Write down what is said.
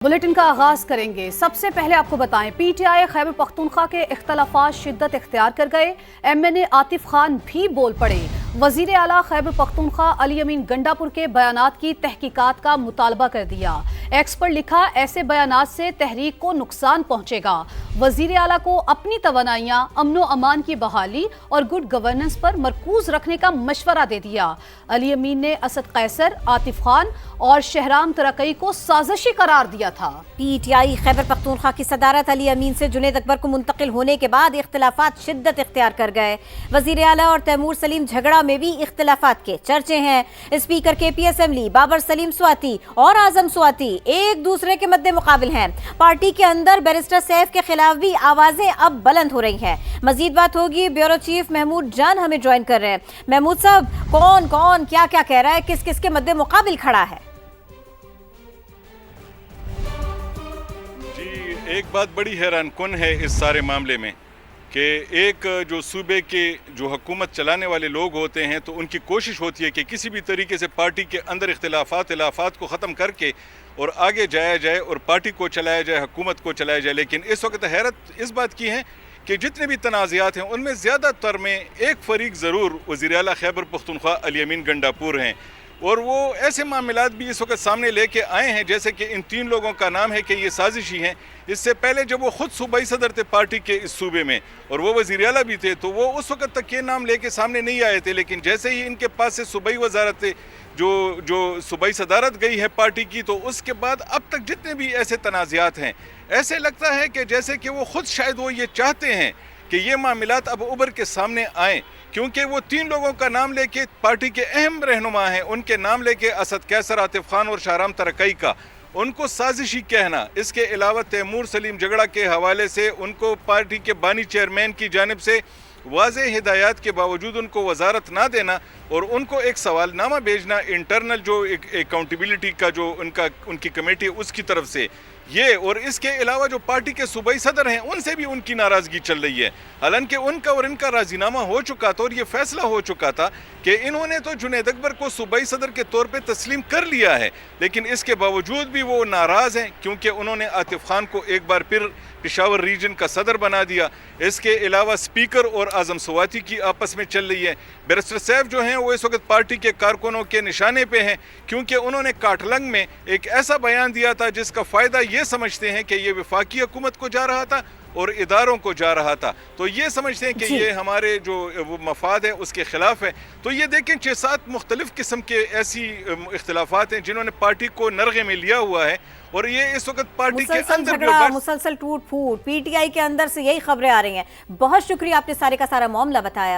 Bulletin का आगाज करेंगे। सबसे पहले आपको बताएं, पीटीआई खैबर पख्तूनख्वा के इख्तलाफात शिद्दत इख्तियार कर गए। एमएनए आतिफ खान भी बोल पड़े। वजीर आला खैबर पख्तूनख्वा अली अमीन गंडापुर के बयानात की तहकीकात का मुतालबा कर दिया। एक्स पर लिखा, ऐसे बयानात से तहरीक को नुकसान पहुंचेगा। वजीर आला को अपनी तवानाइयां अमनो अमान की बहाली और गुड गवर्नेंस पर मरकूज रखने का मशवरा दे दिया। अली अमीन ने असद कैसर, आतिफ खान और शहराम तरकई को साजिशी करार दिया था। पीटीआई खैबर पख्तूनख्वा की सदारत अली अमीन से जुनेद अकबर को मुंतकिल होने के बाद इख्तिलाफात शिद्दत इख्तियार कर गए। वजीर आला और तैमूर सलीम झगड़ा में भी इख्तिलाफात के चर्चे हैं। स्पीकर केपी असेंबली बाबर सलीम स्वाति और आजम स्वाति एक दूसरे के मद्दे मुकाबिल हैं। पार्टी के अंदर बैरिस्टर सैफ के खिलाफ भी आवाजें अब बुलंद हो रही हैं। मजीद बात होगी, ब्यूरो चीफ महमूद जान हमें ज्वाइन कर रहे हैं। महमूद साहब, कौन कौन क्या क्या कह रहा है, किस किस के मद्दे मुकाबिल खड़ा है? जी, एक बात बड़ी हैरान कुन है इस सारे मामले में कि एक जो सूबे के जो हुकूमत चलाने वाले लोग होते हैं तो उनकी कोशिश होती है कि किसी भी तरीके से पार्टी के अंदर इख्तिलाफात को ख़त्म करके और आगे जाया जाए और पार्टी को चलाया जाए, हुकूमत को चलाया जाए। लेकिन इस वक्त हैरत इस बात की है कि जितने भी तनाज़ात हैं उनमें ज़्यादातर में एक फ़रीक ज़रूर वज़ीर आला खैबर पख्तूनख्वा अली अमीन गंडापुर हैं। और वो ऐसे मामलात भी इस वक्त सामने लेके आए हैं जैसे कि इन तीन लोगों का नाम है कि ये साजिशी हैं। इससे पहले जब वो ख़ुद सूबाई सदर थे पार्टी के इस सूबे में और वो वज़ीर आला भी थे तो वो उस वक्त तक ये नाम लेके सामने नहीं आए थे। लेकिन जैसे ही इनके पास से सूबाई वजारत जो सूबाई सदारत गई है पार्टी की, तो उसके बाद अब तक जितने भी ऐसे तनाज़ात हैं, ऐसे लगता है कि जैसे कि वो ख़ुद शायद वो ये चाहते हैं कि ये मामलात अब उभर के सामने आएँ, क्योंकि वो तीन लोगों का नाम लेके पार्टी के अहम रहनुमा हैं, उनके नाम लेके असद कैसर, आतिफ खान और शहराम तरकई का उनको साजिशी कहना, इसके अलावा तैमूर सलीम झगड़ा के हवाले से उनको पार्टी के बानी चेयरमैन की जानिब से वाज़े हिदायत के बावजूद उनको वजारत ना देना और उनको एक सवालनामा भेजना इंटरनल जो अकाउंटेबिलिटी का जो उनकी कमेटी उसकी तरफ से ये, और इसके अलावा जो पार्टी के सूबाई सदर हैं उनसे भी उनकी नाराज़गी चल रही है। हालांकि उनका और इनका राजीनामा हो चुका था और ये फैसला हो चुका था कि इन्होंने तो जुनैद अकबर को सूबाई सदर के तौर पे तस्लीम कर लिया है, लेकिन इसके बावजूद भी वो नाराज़ हैं क्योंकि उन्होंने आतिफ खान को एक बार फिर पेशावर रीजन का सदर बना दिया। इसके अलावा स्पीकर और आजम स्वाति की आपस में चल रही है। बैरिस्टर सैफ जो हैं वो इस वक्त पार्टी के कारकुनों के निशाने पे हैं क्योंकि उन्होंने काटलंग में एक ऐसा बयान दिया था जिसका फ़ायदा ये समझते हैं कि ये वफाकी हुकूमत को जा रहा था और इदारों को जा रहा था, तो ये समझते हैं कि ये हमारे जो वो मफाद है उसके खिलाफ है। तो ये देखें 6-7 मुख्तलिफ किस्म के ऐसी इख्तिलाफात हैं जिन्होंने पार्टी को नरगे में लिया हुआ है और ये इस वक्त पार्टी के अंदर मुसलसल टूट फूट पीटीआई के अंदर से यही खबरें आ रही हैं। बहुत शुक्रिया, आपने सारे का सारा मामला बताया।